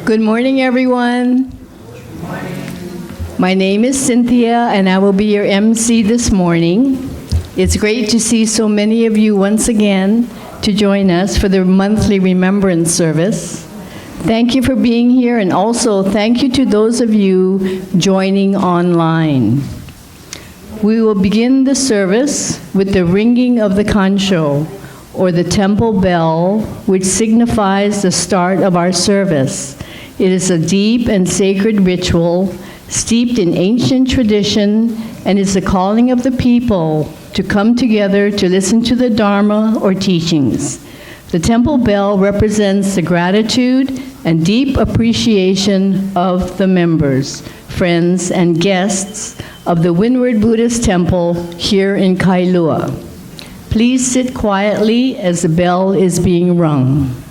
Good morning, everyone. My name is Cynthia, and I will be your MC this morning. It's great to see so many of you once again to join us for the monthly Remembrance Service. Thank you for being here, and also thank you to those of you joining online. We will begin the service with the ringing of the Kansho, or the temple bell, which signifies the start of our service. It is a deep and sacred ritual steeped in ancient tradition and is the calling of the people to come together to listen to the Dharma or teachings. The temple bell represents the gratitude and deep appreciation of the members, friends, and guests of the Windward Buddhist Temple here in Kailua. Please sit quietly as the bell is being rung.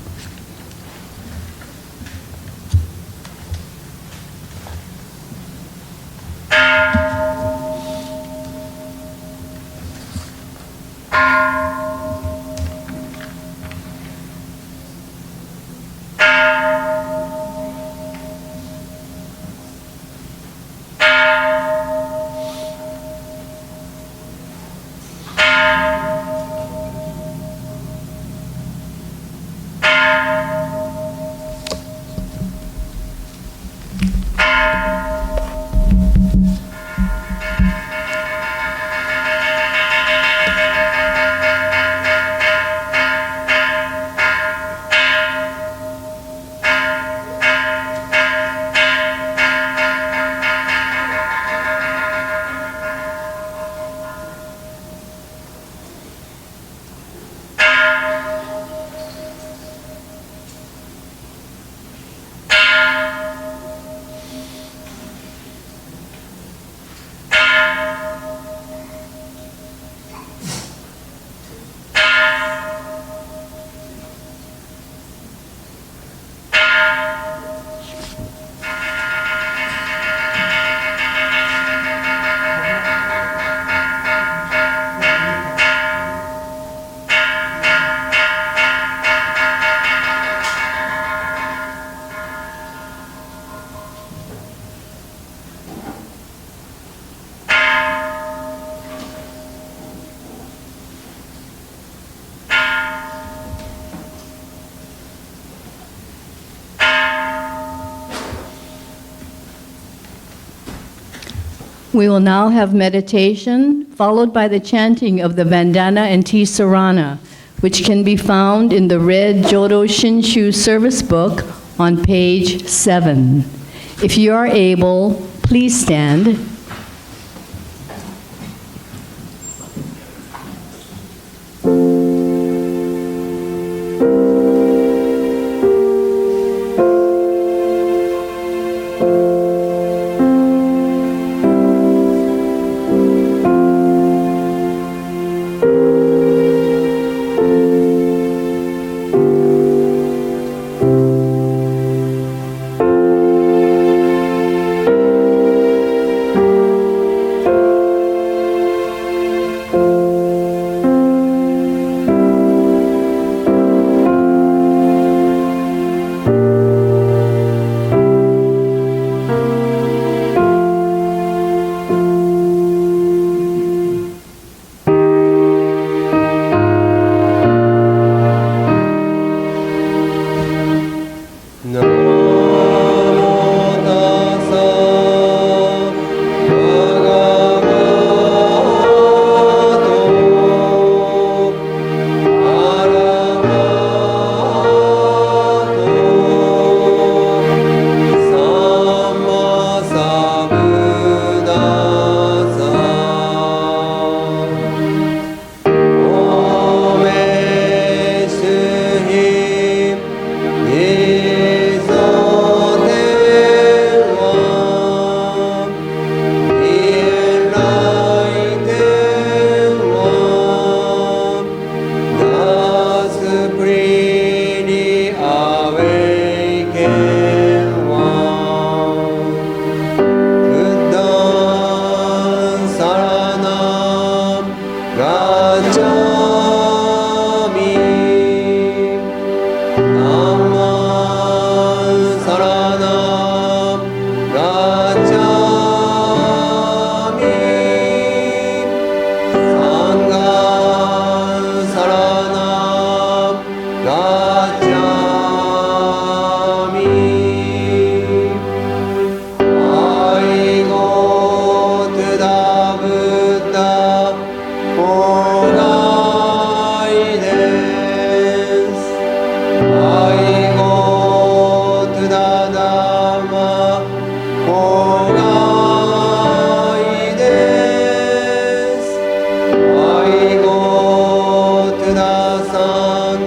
We will now have meditation, followed by the chanting of the Vandana Ti-Sarana, which can be found in the red Jodo Shinshu service book on page 7. If you are able, please stand.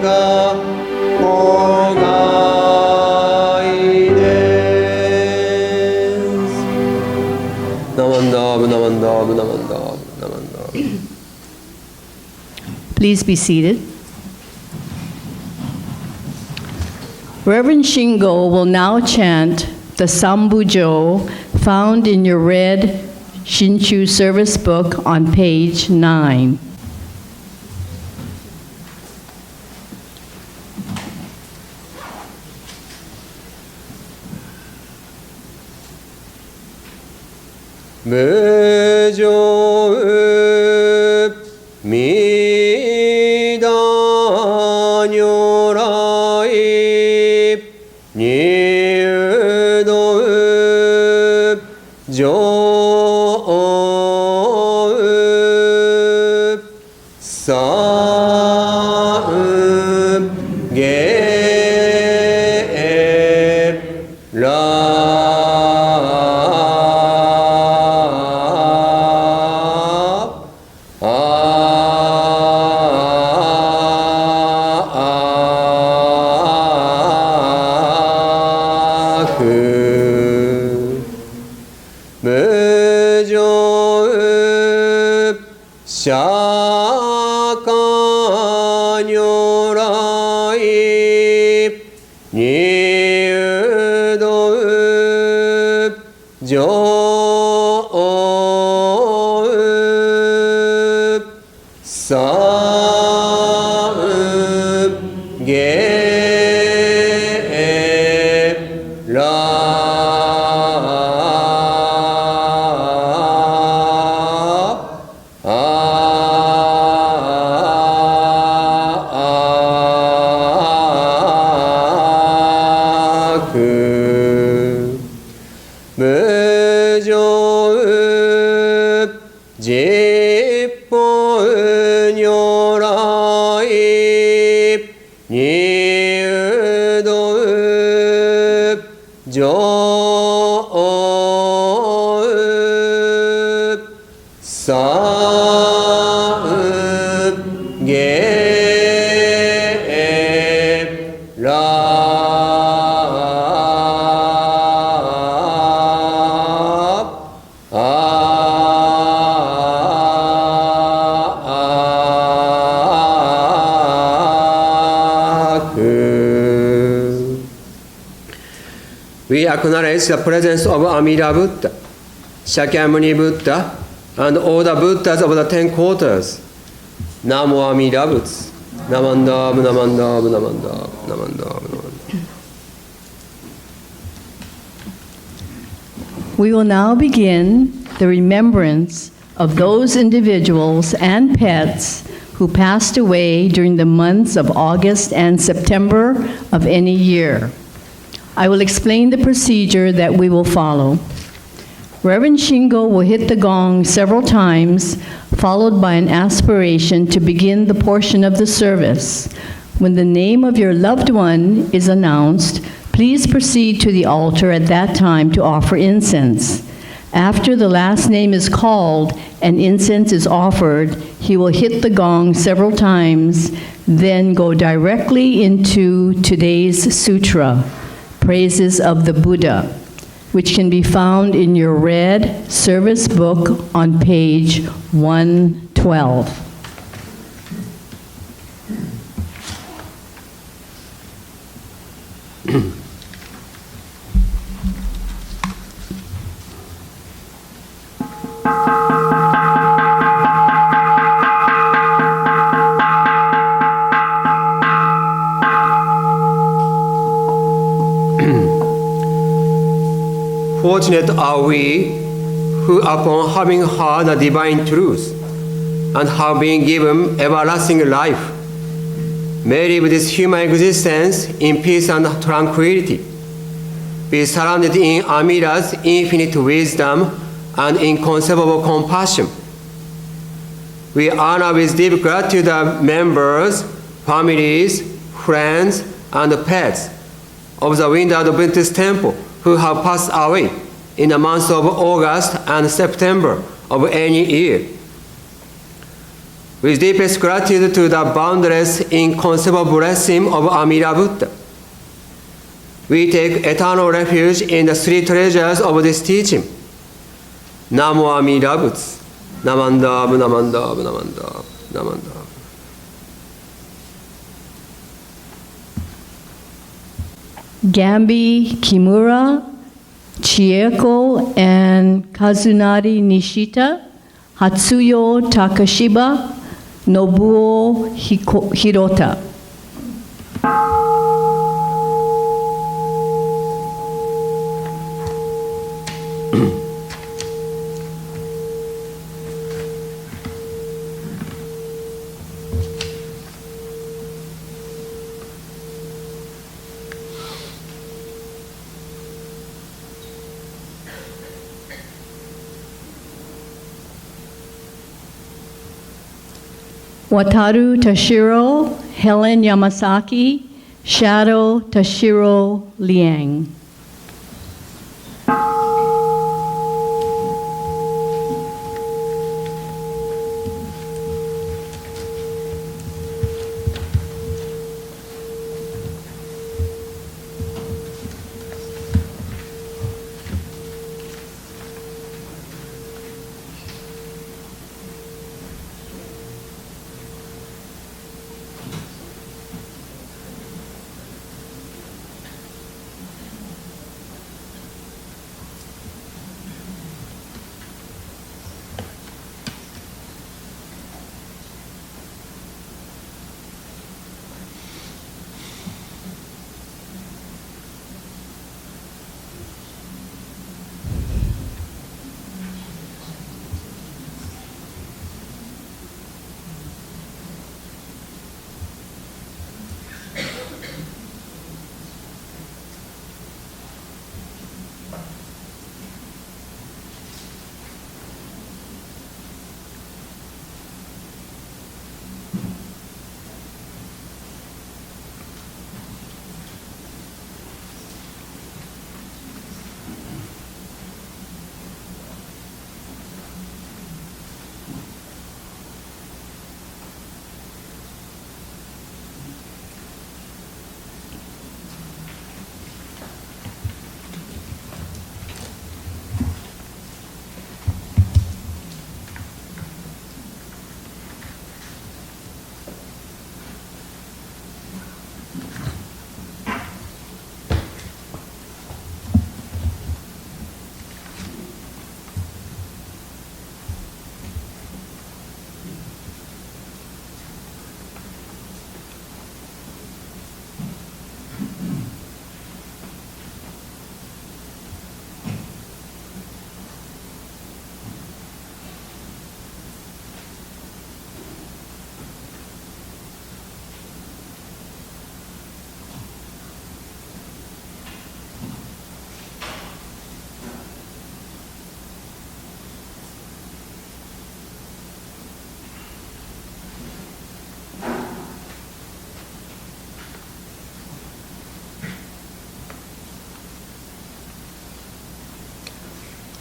が法外です。ナマンダーブナマンダーブナマンダーブナマンダーブ。 Please be seated. Reverend Shingo will now chant the Sambujo found in your red Shinshu service book on page 9. We acknowledge the presence of Amida Buddha, Shakyamuni Buddha, and all the Buddhas of the 10 quarters. Namo Amida Butsu. Namandab, Namandab, Namandab, Namandab, Namandab. We will now begin the remembrance of those individuals and pets who passed away during the months of August and September of any year. I will explain the procedure that we will follow. Reverend Shingo will hit the gong several times, followed by an aspiration to begin the portion of the service. When the name of your loved one is announced, please proceed to the altar at that time to offer incense. After the last name is called and incense is offered, he will hit the gong several times, then go directly into today's sutra, Praises of the Buddha, which can be found in your red service book on page 112. Fortunate are we who, upon having heard the divine truth and have been given everlasting life, may live this human existence in peace and tranquility, be surrounded in Amida's infinite wisdom and inconceivable compassion. We honor with deep gratitude the members, families, friends, and pets of the Windward Buddhist Temple who have passed away in the months of August and September of any year. With deepest gratitude to the boundless, inconceivable blessing of Amida Buddha, we take eternal refuge in the three treasures of this teaching. Namo Amida Butsu. Namandav, Namandav, Namandav, Namandav. Gambi Kimura, Chieko, and Kazunari Nishita, Hatsuyo Takashiba, Nobuo Hirota. Wataru Tashiro, Helen Yamasaki, Shadow Tashiro Liang.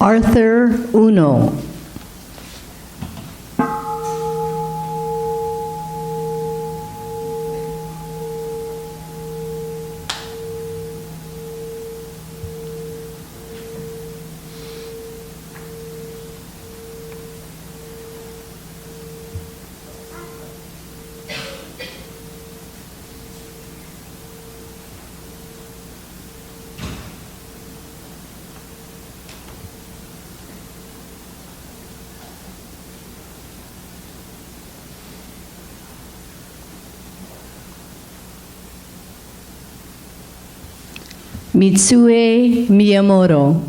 Arthur Uno. Mitsue Miyamoto.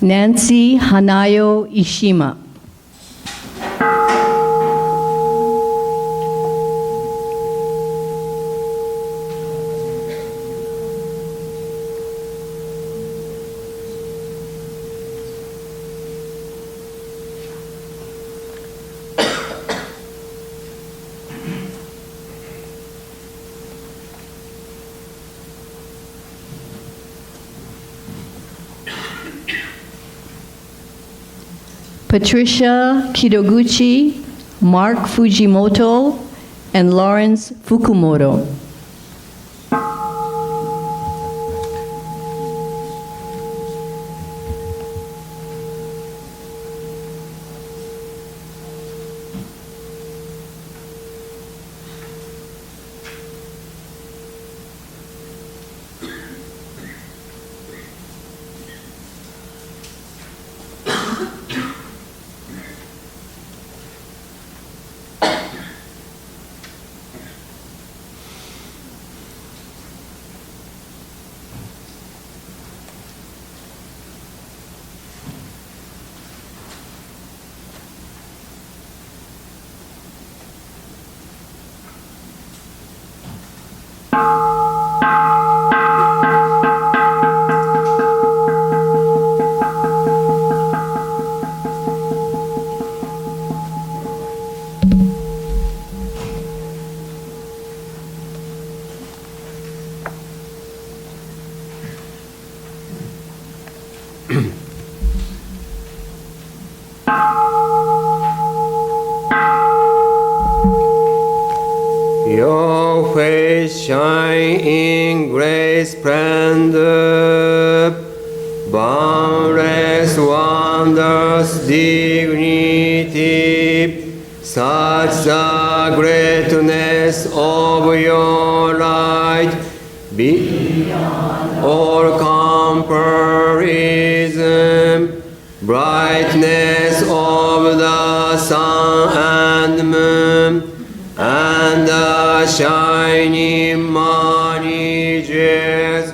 Nancy Hanayo Ishima. Patricia Kidoguchi, Mark Fujimoto, and Lawrence Fukumoto. Your face shine in great splendor, boundless wonders, dignity, such the greatness of your light, beyond all comparison, brightness of the sun and moon, and the shining money jewels,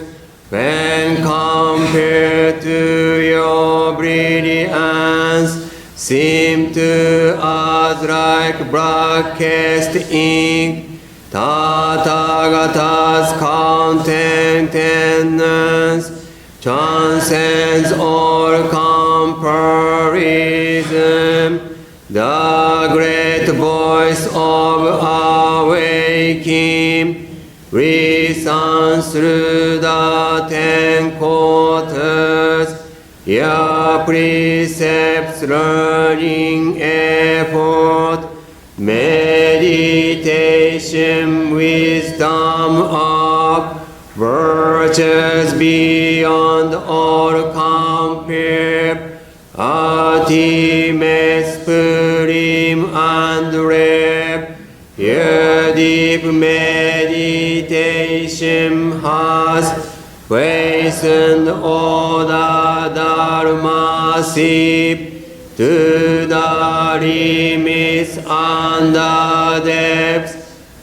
when compared to your brilliance, seem to us like blackest ink. Tathagata's contentedness transcends all comparison. The great voice of awakening resounds through the 10 quarters. Your precepts, learning, effort, meditation, wisdom of virtues beyond all compare, ultimate, supreme, and rare. Your deep meditation has hastened all the Dharma seep to the limits and the depths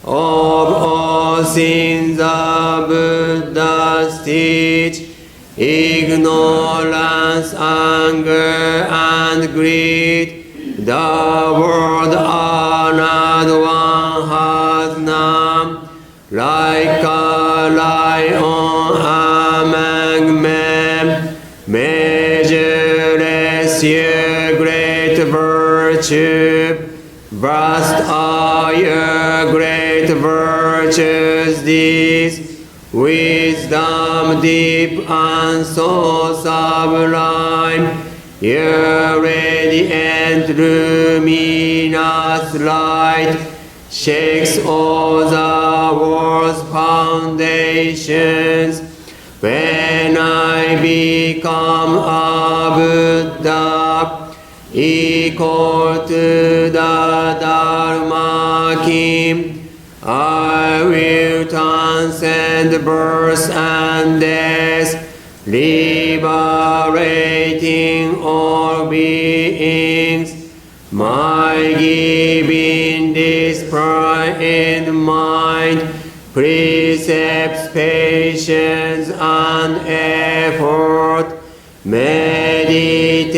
of all things the Buddhas teach. Ignorance, anger, and greed, the world honored one has none. Like a lion among men, measureless your great virtue. Vast are your great virtues these, wisdom deep and so sublime. Your radiant luminous light shakes all the world's foundations. When I become a Buddha, equal to the Dharma King, I will transcend birth and death, liberating all beings. My giving this pride in mind, precepts, patience, and effort, meditation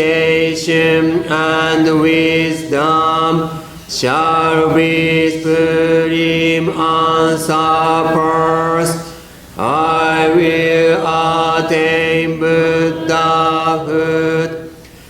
and wisdom shall be supreme answers. I will attain Buddhahood.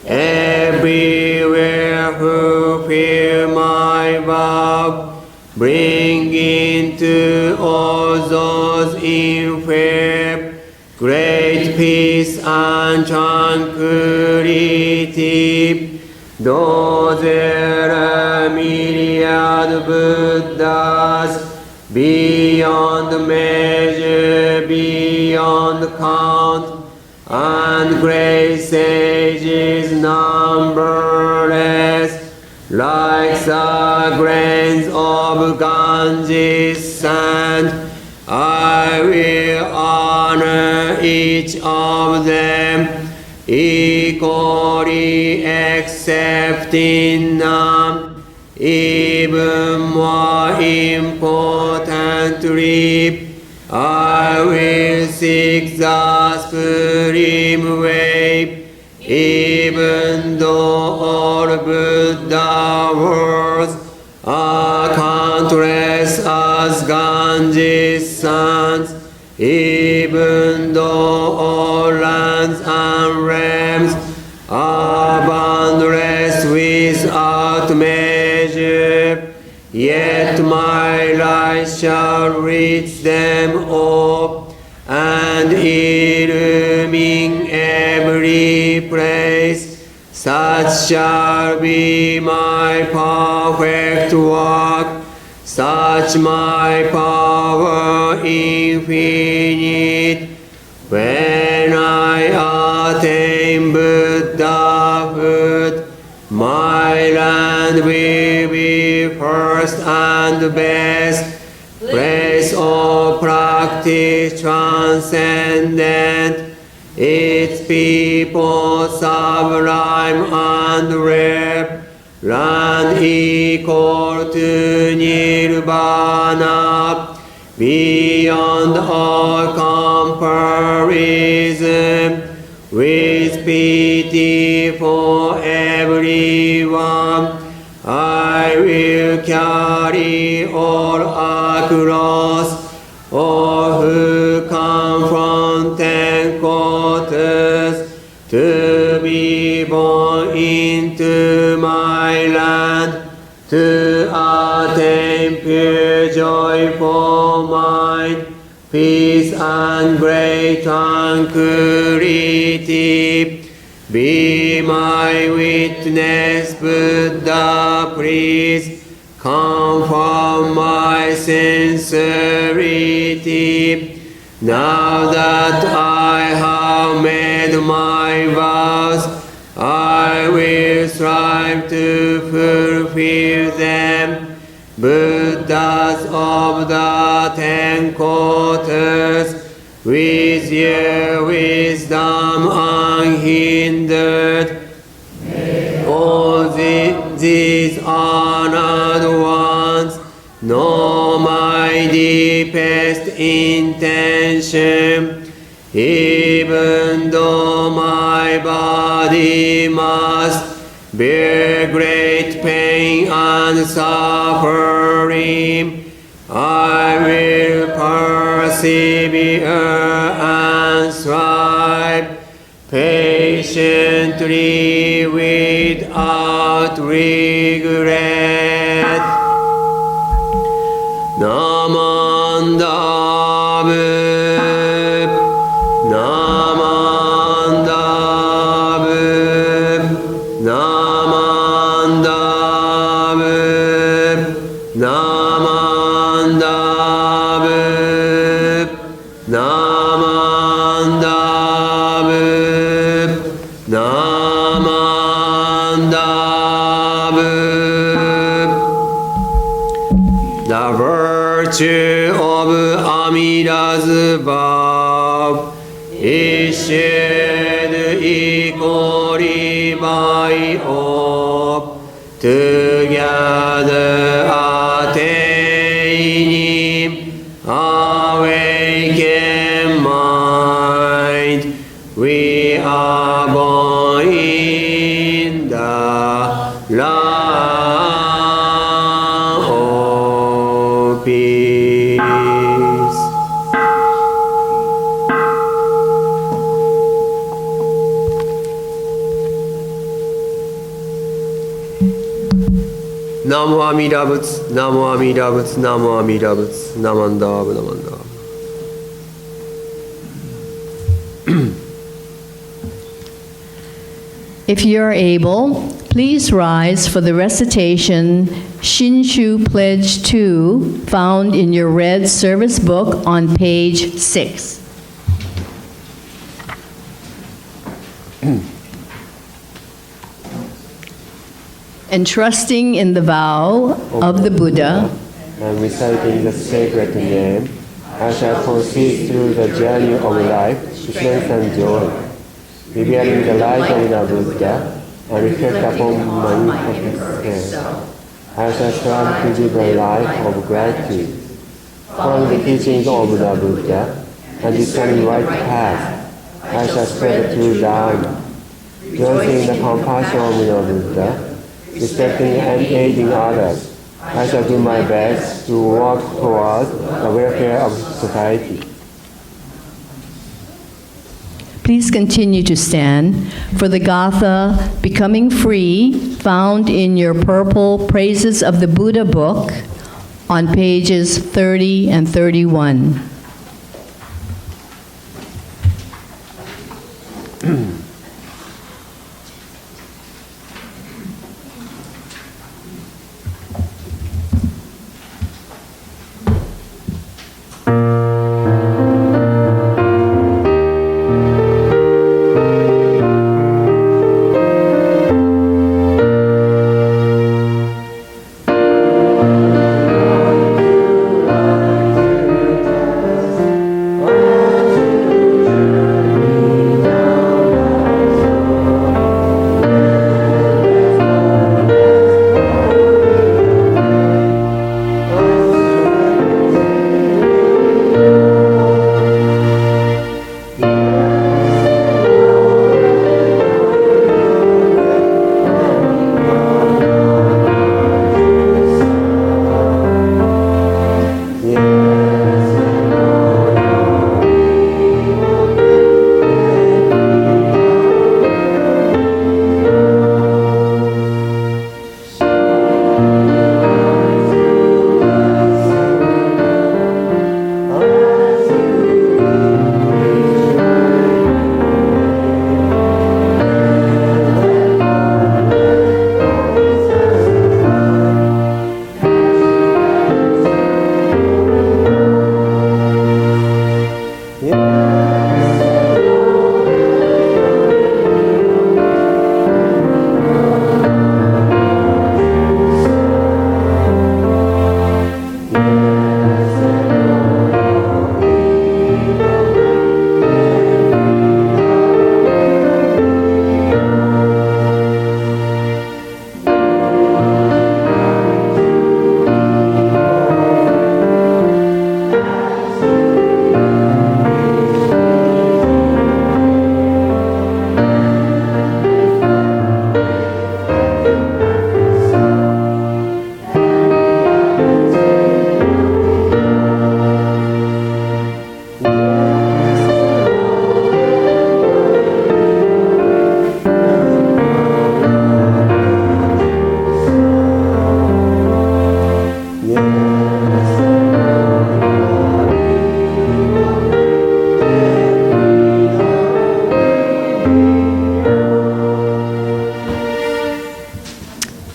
Everywhere fulfill my vow, bring into all those in fear great peace and tranquility. Though there are myriad Buddhas, beyond measure, beyond count, and great sages numberless, like the grains of Ganges sand, I will honor each of them equally, accepting none. Even more importantly, I will seek the supreme way, even though all Buddha worlds are countless as Ganges sands, even though all lands and realms are boundless without measure, yet my light shall reach them all and illumine every place. Such shall be my perfect work, such my power infinite. When I attain Buddhahood, my land will be first and best, place of practice transcendent, its people sublime and rare, land equal to Nirvana, beyond all comparison, with pity for everyone. I will carry all across, all who come from 10 quarters, to be born into my land, to attain pure joyful mind, peace and great tranquility. Be my witness, Buddha, please confirm my sincerity. Now that I have made my vows, I will strive to fulfill them. Buddhas of the 10 quarters, with your wisdom unhindered, all these honored ones know my deepest intention. Even though my body must bear great pain and suffering, I will persevere and strive patiently without regret. Namandave, Namandave, Namandave, Namandave, Namandave, Namandave. The virtue of Amida's vow is shared equally by all, together attaining awakened mind. We are Namo Amida Butsu, Namo Amida Butsu, Namo Amida Butsu, Namanda, Namanda. If you're able, please rise for the recitation Shinshu Pledge II, found in your red service book on page 6. Entrusting in the vow of the Buddha, and reciting the sacred name, I shall proceed through the journey of life to strength and joy, revealing the light of the Buddha and reflect upon my imperfect self. I shall strive to live a life of gratitude, following the teachings of the Buddha and discerning right path. I shall spread the true Dharma, rejoicing in the compassion of the Buddha, respecting and aiding others. I shall do my best to work towards the welfare of society. please continue to stand for the Gatha, Becoming Free, found in your purple Praises of the Buddha book on pages 30 and 31.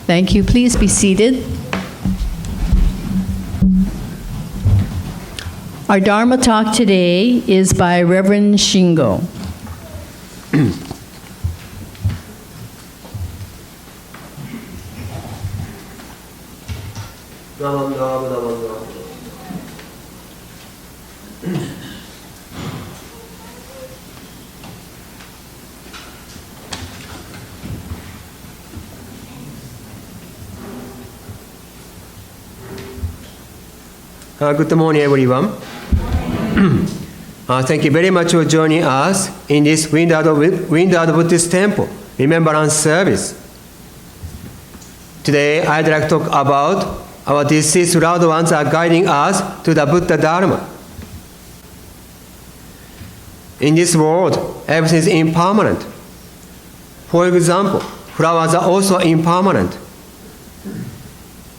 Thank you. Please be seated. Our Dharma talk today is by Reverend Shingo. Good morning, everyone. Thank you very much for joining us in this Windward Buddhist Temple Remembrance Service. Today, I'd like to talk about our deceased loved ones are guiding us to the Buddha Dharma. In this world, everything is impermanent. For example, flowers are also impermanent.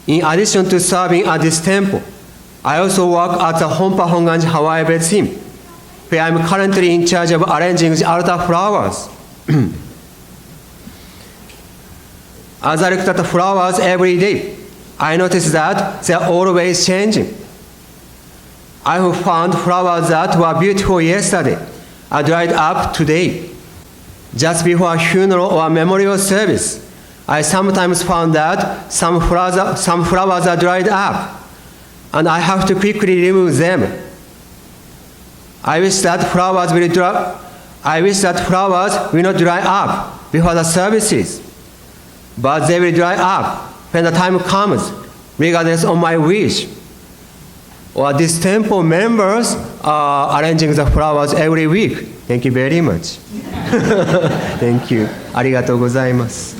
In addition to serving at this temple, I also work at the Honpa Hongwanji Hawaii Buddhism, where I'm currently in charge of arranging the altar flowers. As I look at the flowers every day, I notice that they are always changing. I have found flowers that were beautiful yesterday are dried up today. Just before a funeral or a memorial service, I sometimes found that some flowers are dried up, and I have to quickly remove them. I wish that flowers will not dry up before the services, but they will dry up when the time comes, regardless of my wish. Or these temple members are arranging the flowers every week. Thank you very much. Thank you. ありがとうございます。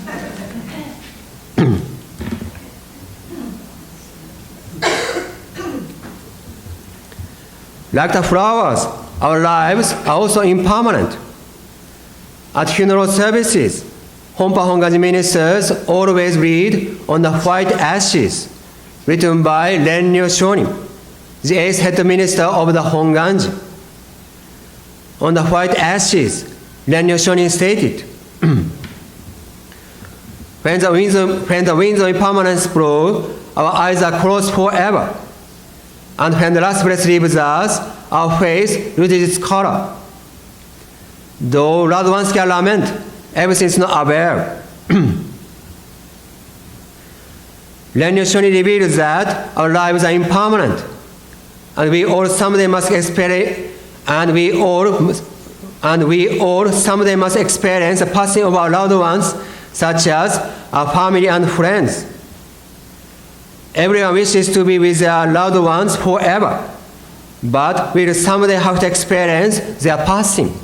Like the flowers, our lives are also impermanent. At funeral services, Honpa Hongwanji ministers always read on the white ashes, written by Rennyo Shonin, the 8th head minister of the Hongwanji. On the white ashes, Rennyo Shonin stated, when the winds of impermanence blow, our eyes are closed forever. And when the last breath leaves us, our face loses its color. Though loved ones can lament, everything is not aware. Rennyo Shonin reveals that our lives are impermanent, and we all someday must experience, the passing of our loved ones, such as our family and friends. Everyone wishes to be with their loved ones forever, but will someday have to experience their passing.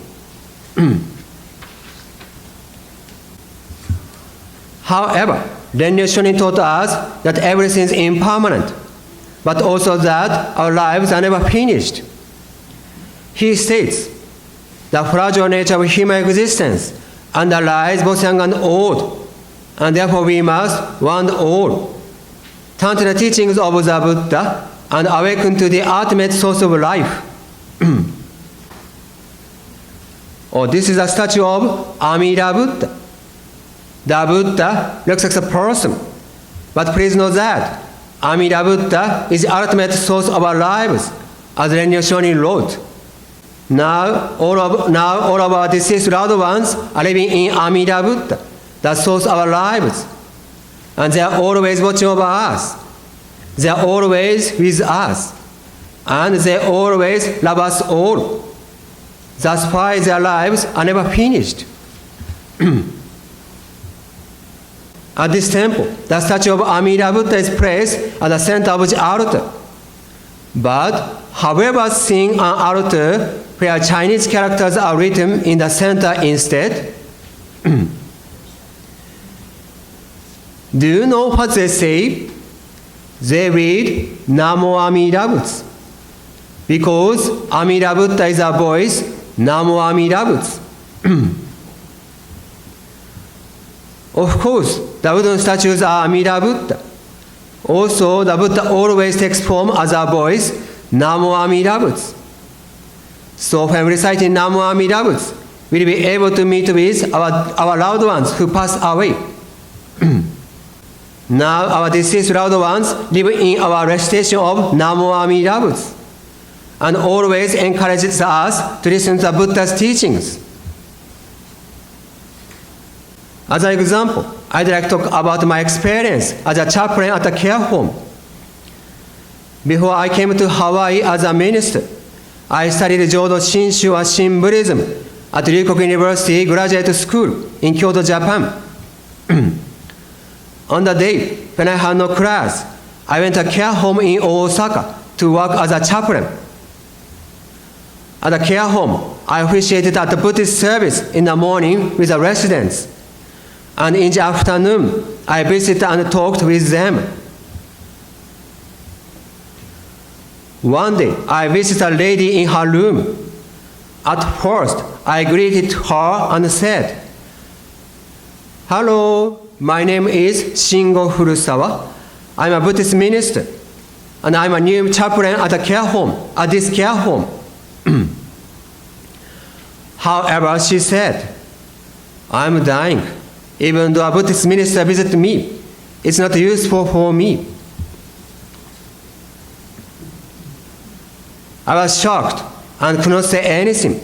However, Rennyo Shonin taught us that everything is impermanent, but also that our lives are never finished. He states, the fragile nature of human existence underlies both young and old, and therefore we must, one and all, turn to the teachings of the Buddha and awaken to the ultimate source of life. This is a statue of Amida Buddha. The Buddha looks like a person, but please know that Amida Buddha is the ultimate source of our lives, as Rennyo Shonin wrote. Now all of our deceased loved ones are living in Amida Buddha, the source of our lives. And they are always watching over us. They are always with us. And they always love us all. That's why their lives are never finished. At this temple, the statue of Amida Buddha is placed at the center of the altar. But however, seeing an altar where Chinese characters are written in the center instead, do you know what they say? They read Namo Amida Butsu, because Amida Buddha is our voice, Namo Amida Butsu. Of course, the wooden statues are Amida Buddha. Also, the Buddha always takes form as our voice, Namo Amida Butsu. So when reciting Namo Amida Butsu, we'll be able to meet with our loved ones who passed away. Now our deceased loved ones live in our recitation of Namo Amida Butsu, and always encourages us to listen to the Buddha's teachings. As an example, I'd like to talk about my experience as a chaplain at a care home. Before I came to Hawaii as a minister, I studied Jodo Shinshu and Shin Buddhism at Ryukoku University Graduate School in Kyoto, Japan. On the day when I had no class, I went to a care home in Osaka to work as a chaplain. At the care home, I officiated at the Buddhist service in the morning with the residents. And in the afternoon, I visited and talked with them. One day, I visited a lady in her room. At first, I greeted her and said, "Hello, my name is Shingo Furusawa. I'm a Buddhist minister, and I'm a new chaplain at this care home. However, she said, I'm dying. Even though a Buddhist minister visited me, it's not useful for me. I was shocked and could not say anything.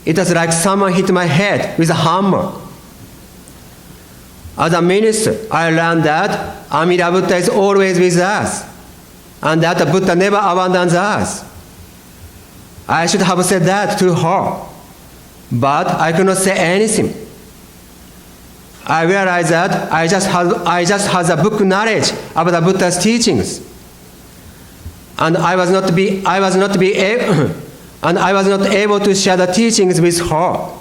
It was like someone hit my head with a hammer. As a minister, I learned that Amida Buddha is always with us, and that the Buddha never abandons us. I should have said that to her, but I could not say anything. I realized that I just had a book knowledge about the Buddha's teachings, and I was not able to share the teachings with her.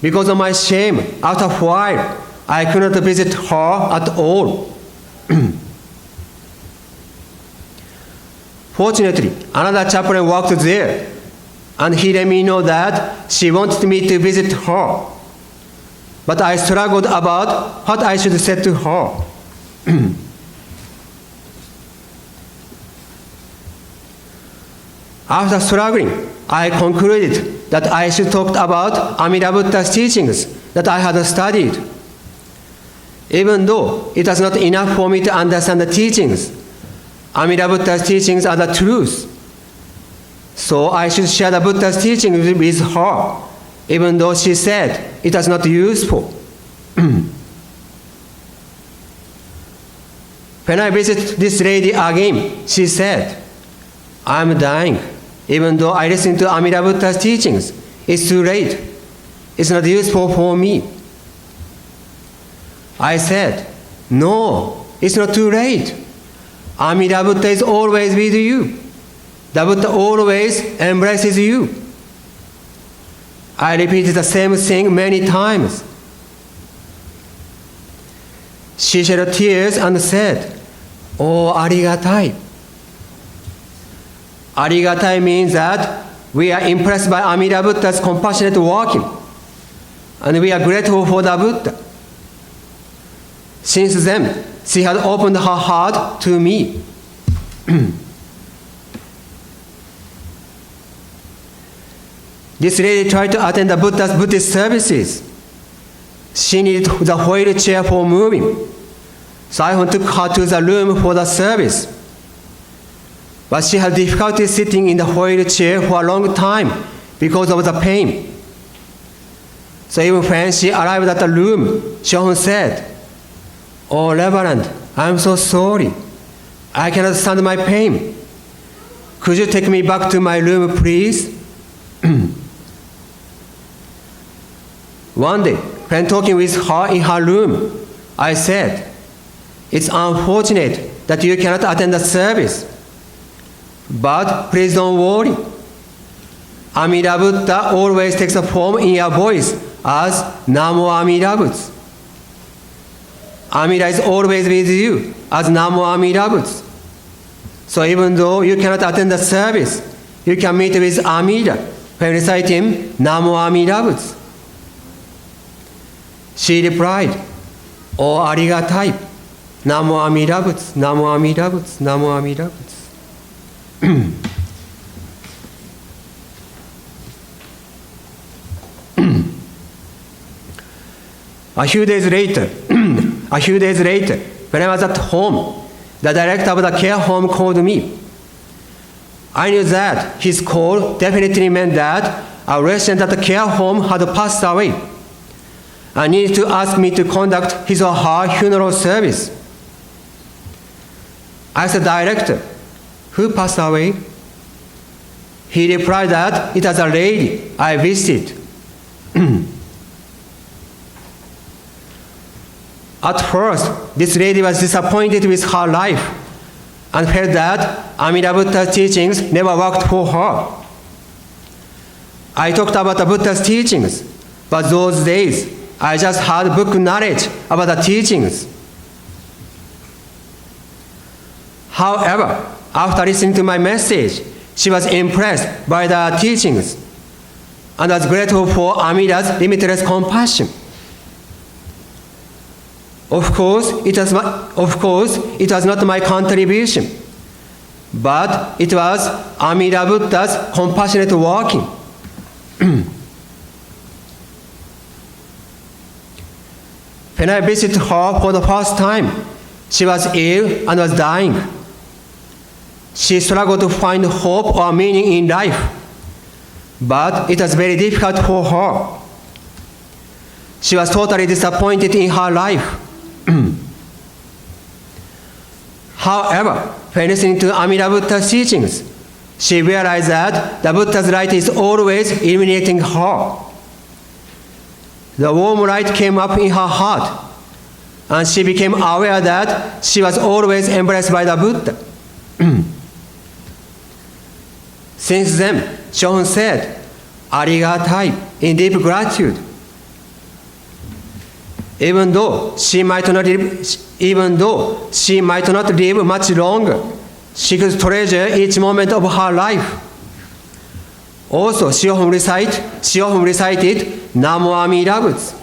Because of my shame, after a while, I could not visit her at all. Fortunately, another chaplain worked there, and he let me know that she wanted me to visit her. But I struggled about what I should say to her. After struggling, I concluded that I should talk about Amida Buddha's teachings that I had studied. Even though it was not enough for me to understand the teachings, Amida Buddha's teachings are the truth. So I should share the Buddha's teachings with her, even though she said it was not useful. When I visited this lady again, she said, I'm dying. Even though I listened to Amida Buddha's teachings, it's too late. It's not useful for me. I said, no, it's not too late. Amida Buddha is always with you. The Buddha always embraces you. I repeated the same thing many times. She shed tears and said, oh, arigatai. Arigatai means that we are impressed by Amida Buddha's compassionate walking, and we are grateful for the Buddha. Since then, she had opened her heart to me. This lady tried to attend the Buddha's Buddhist services. She needed the wheelchair for moving, so I took her to the room for the service. But she had difficulty sitting in the wheelchair for a long time because of the pain. So even when she arrived at the room, Shohun said, oh, Reverend, I'm so sorry. I cannot stand my pain. Could you take me back to my room, please? One day, when talking with her in her room, I said, it's unfortunate that you cannot attend the service. But please don't worry. Amida Buddha always takes a form in your voice as Namo Amida Butsu. Amida is always with you as Namo Amida Butsu. So even though you cannot attend the service, you can meet with Amida when reciting Namo Amida Butsu. She replied, oh, arigatai. Namo Amida Butsu, Namo Amida Butsu, Namo Amida Butsu. A few days later, when I was at home, the director of the care home called me. I knew that his call definitely meant that a resident at the care home had passed away and needed to ask me to conduct his or her funeral service. I asked the director, who passed away? He replied that it was a lady I visited. At first, this lady was disappointed with her life and felt that Amida Buddha's teachings never worked for her. I talked about the Buddha's teachings, but those days, I just had book knowledge about the teachings. However, after listening to my message, she was impressed by the teachings and was grateful for Amida's limitless compassion. Of course, it was not my contribution, but it was Amida Buddha's compassionate working. When I visited her for the first time, she was ill and was dying. She struggled to find hope or meaning in life, but it was very difficult for her. She was totally disappointed in her life. However, when listening to Amida Buddha's teachings, she realized that the Buddha's light is always illuminating her. The warm light came up in her heart, and she became aware that she was always embraced by the Buddha. Since then, Shohun said, "Arigatai," in deep gratitude. Even though she might not live much longer, she could treasure each moment of her life. Also, she often recited Namo Amida Butsu.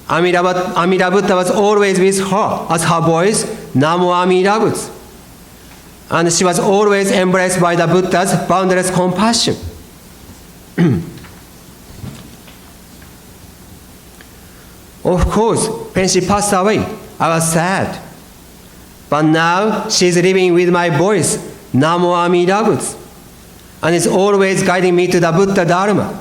Amida Buddha was always with her as her voice, Namo Amida Butsu. And she was always embraced by the Buddha's boundless compassion. Of course, when she passed away, I was sad. But now she is living with my voice, Namo Amida Butsu, and is always guiding me to the Buddha Dharma.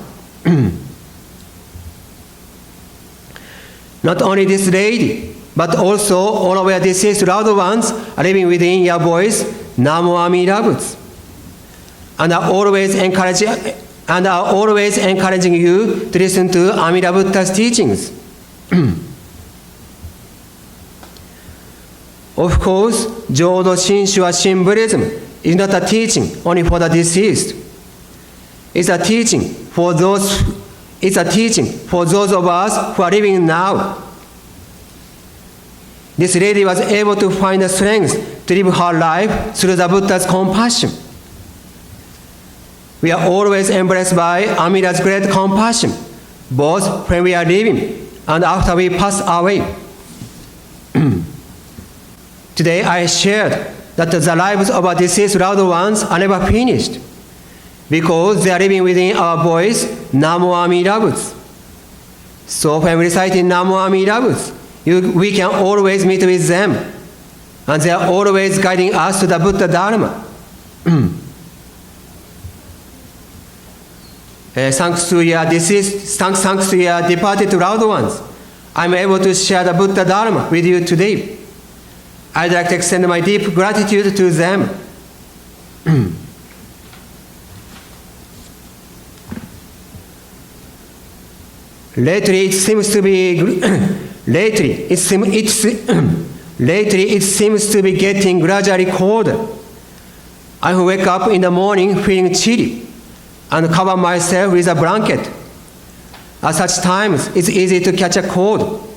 Not only this lady, but also all of your deceased loved ones are living within your voice, Namo Amida Butsu, and are always encouraging you to listen to Amida Buddha's teachings. Of course, Jodo Shinshu or Shin Buddhism is not a teaching only for the deceased. It's a teaching for those of us who are living now. This lady was able to find the strength to live her life through the Buddha's compassion. We are always embraced by Amida's great compassion, both when we are living and after we pass away. Today I shared that the lives of our deceased loved ones are never finished, because they are living within our voice, Namo Amida Butsu. So when we recite Namo Amida Butsu, we can always meet with them, and they are always guiding us to the Buddha Dharma. Thanks to your departed loved ones, I'm able to share the Buddha Dharma with you today. I'd like to extend my deep gratitude to them. Lately, it seems to be getting gradually colder. I wake up in the morning feeling chilly and cover myself with a blanket. At such times, it's easy to catch a cold.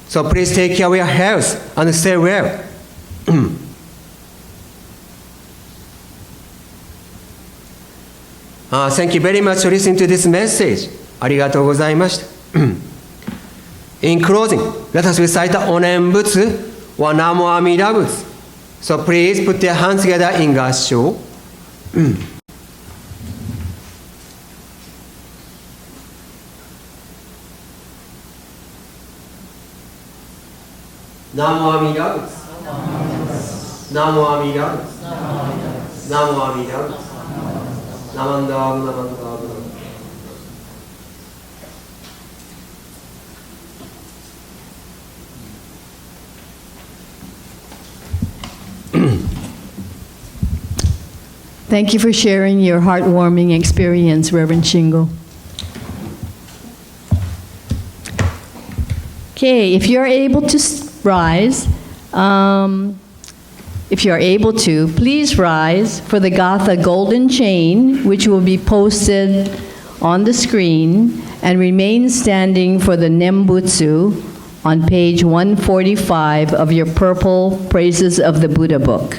So please take care of your health and stay well. Thank you very much for listening to this message. ありがとうございました。In closing, let us recite the Nembutsu or Namo Amida Butsu. So please put your hands together in Kansho. Namo Amida Butsu. Namo Amida Butsu. Namo Amida Butsu. Namanda. Thank you for sharing your heartwarming experience, Reverend Shingo. Okay, if you're able to rise, please rise for the Gatha golden chain, which will be posted on the screen, and remain standing for the Nembutsu on page 145 of your purple Praises of the Buddha book.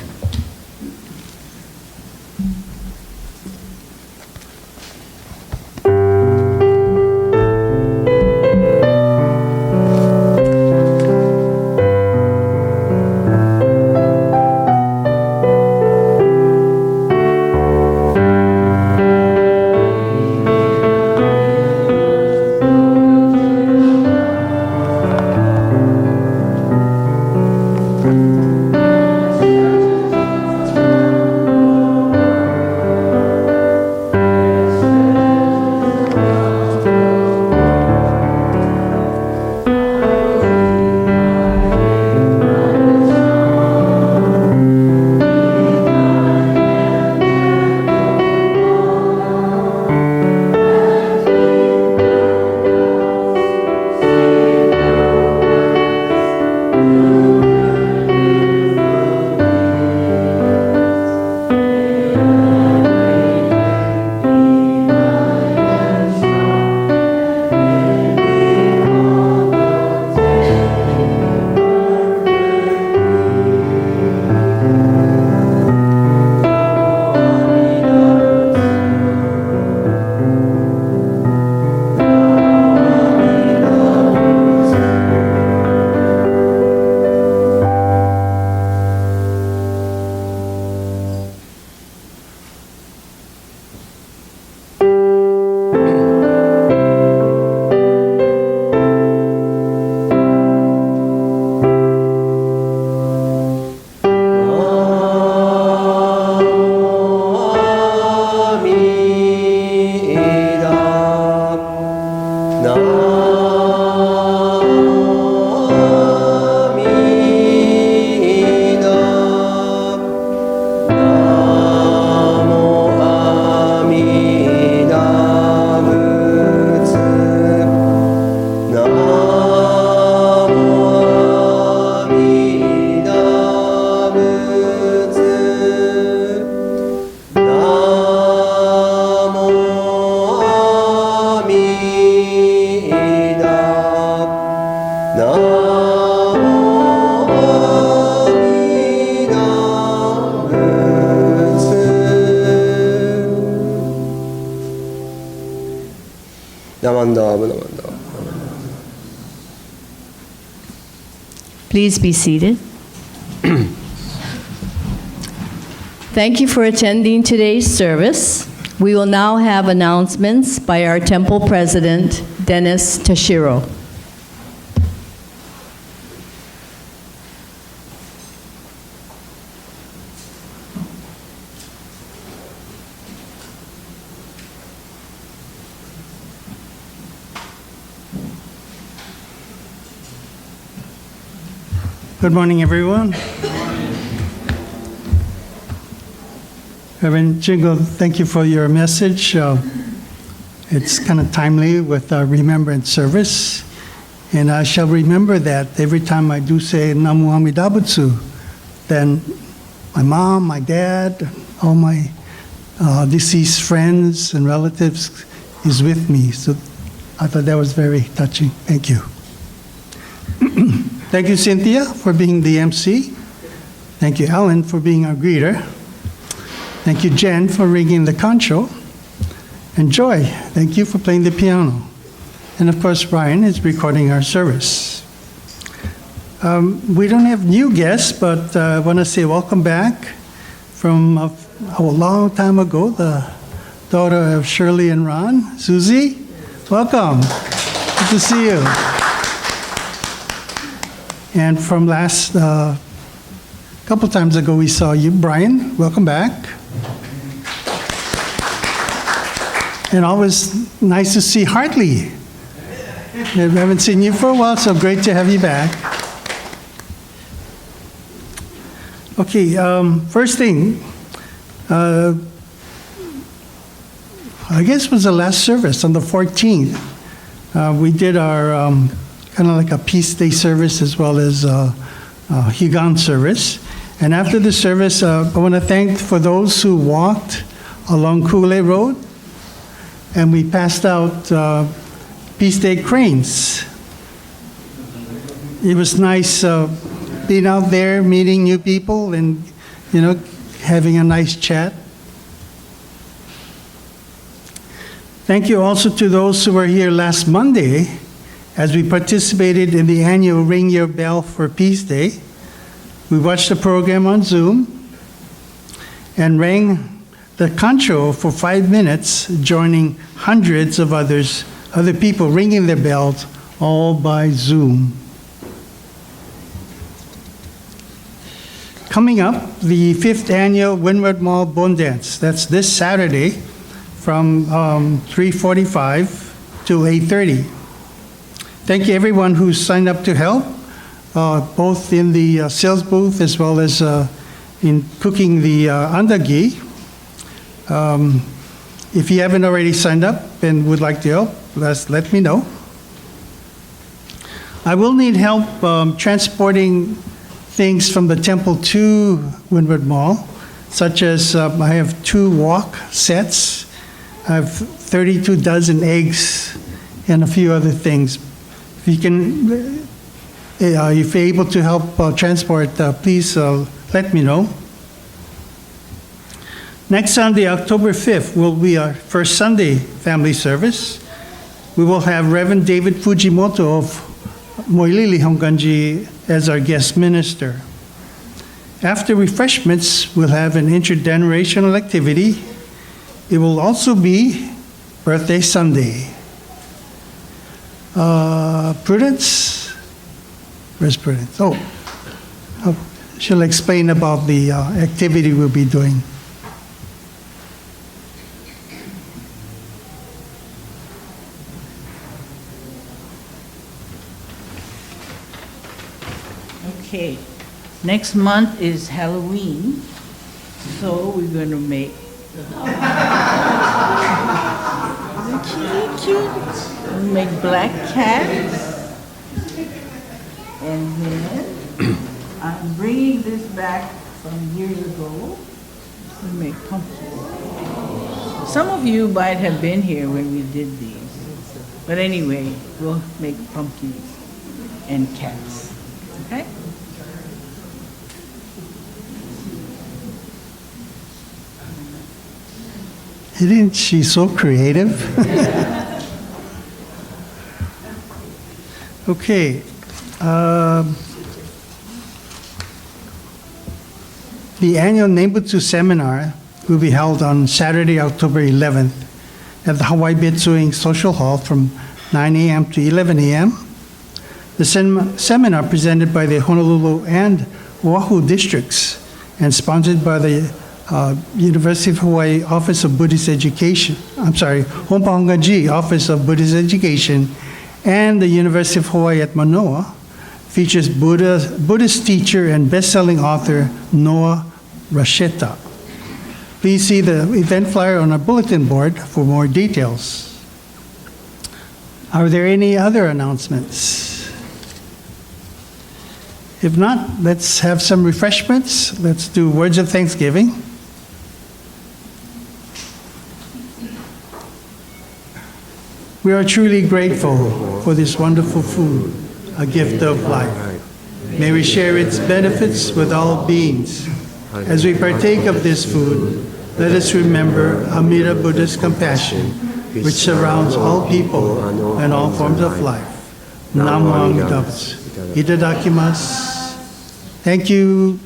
Please be seated. Thank you for attending today's service. We will now have announcements by our temple president, Dennis Tashiro. Good morning, everyone. Reverend Shingo, thank you for your message. It's kind of timely with our Remembrance Service. And I shall remember that every time I do say Namu Amida Butsu, then my mom, my dad, all my deceased friends and relatives is with me. So I thought that was very touching. Thank you. Thank you, Cynthia, for being the MC. Thank you, Ellen, for being our greeter. Thank you, Jen, for ringing the Kansho. And Joy, thank you for playing the piano. And of course, Brian is recording our service. We don't have new guests, but I want to say welcome back from a long time ago, the daughter of Shirley and Ron, Susie. Welcome. Good to see you. And from last couple times ago, we saw you, Brian. Welcome back. And always nice to see Hartley. We haven't seen you for a while, so great to have you back. Okay, first thing, I guess it was the last service on the 14th. We did our kind of like a Peace Day service as well as Higan service. And after the service, I want to thank for those who walked along Kule Road. And we passed out Peace Day cranes. It was nice being out there, meeting new people, and having a nice chat. Thank you also to those who were here last Monday as we participated in the annual Ring Your Bell for Peace Day. We watched the program on Zoom and rang the Kansho for 5 minutes, joining hundreds of other people ringing their bells, all by Zoom. Coming up, the 5th annual Windward Mall Bone Dance. That's this Saturday from 3:45 to 8:30. Thank you everyone who signed up to help, both in the sales booth as well as in cooking the andagi. If you haven't already signed up and would like to help, let me know. I will need help transporting things from the temple to Windward Mall, such as I have 2 wok sets, I have 32 dozen eggs, and a few other things. If you can, if you're able to help transport, please let me know. Next Sunday, October 5th, will be our first Sunday family service. We will have Reverend David Fujimoto of Moilili Hongwanji as our guest minister. After refreshments, we'll have an intergenerational activity. It will also be Birthday Sunday. Prudence? Where's Prudence? Oh, she'll explain about the activity we'll be doing. Okay, next month is Halloween, so we're going to make cute. We make black cats, and then I'm bringing this back from years ago. We make pumpkins. Some of you might have been here when we did these, but anyway, we'll make pumpkins and cats. Okay? Isn't she so creative? Okay. The annual Nembutsu seminar will be held on Saturday, October 11th at the Hawaii Betsuing Social Hall from 9 a.m. to 11 a.m. The seminar presented by the Honolulu and Oahu districts and sponsored by the University of Hawaii Office of Buddhist Education, Hongwanji Office of Buddhist Education, and the University of Hawaii at Manoa, features Buddhist teacher and best-selling author Noah Rasheta. Please see the event flyer on our bulletin board for more details. Are there any other announcements? If not, let's have some refreshments. Let's do words of thanksgiving. We are truly grateful for this wonderful food, a gift of life. May we share its benefits with all beings. As we partake of this food, let us remember Amida Buddha's compassion, which surrounds all people and all forms of life. Namo Amida Butsu. Itadakimasu. Thank you.